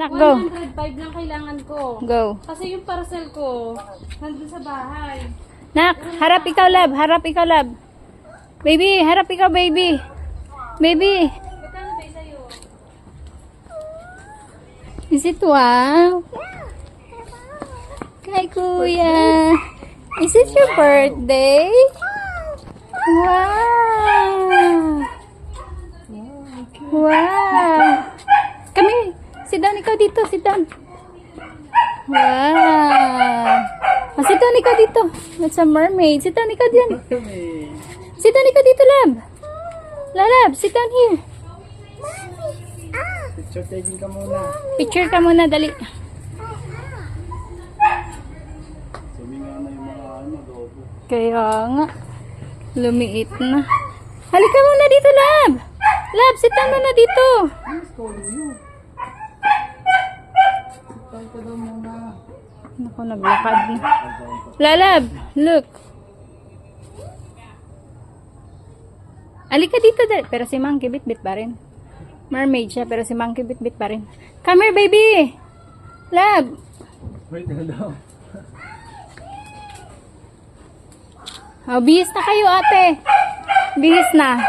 Nak, go. 105 lang kailangan ko. Go. Kasi yung parcel ko, nandun sa bahay. Nak, harap ikaw, love. Harap ikaw, love. Baby, harap ikaw, baby. Baby. Magkano ba sa'yo? Is it wow? Kay kuya. Is it your birthday? Wow. Wow. Kami. Sit down ikaw dito. Sit down. Wow. Sit down ikaw dito. That's a mermaid. Sit down ikaw dyan. Sit down ikaw dito, love. Love, sit down here. Picture taking ka muna. Picture ka muna, dali. Suminga na yung mga lobo. Kaya nga. Lumiit na. Halika muna dito, love. Love, sit down muna dito. Who's calling you? Sitay ka daw muna. Naku, naglakad na. Lalab, look. Alika dito, dali. Pero si Monkey bit-bit pa rin. Mermaid siya, pero si Monkey bit-bit pa rin. Come here, baby. Love. Wait na daw. Oh, bihis na kayo, ate. Bihis na.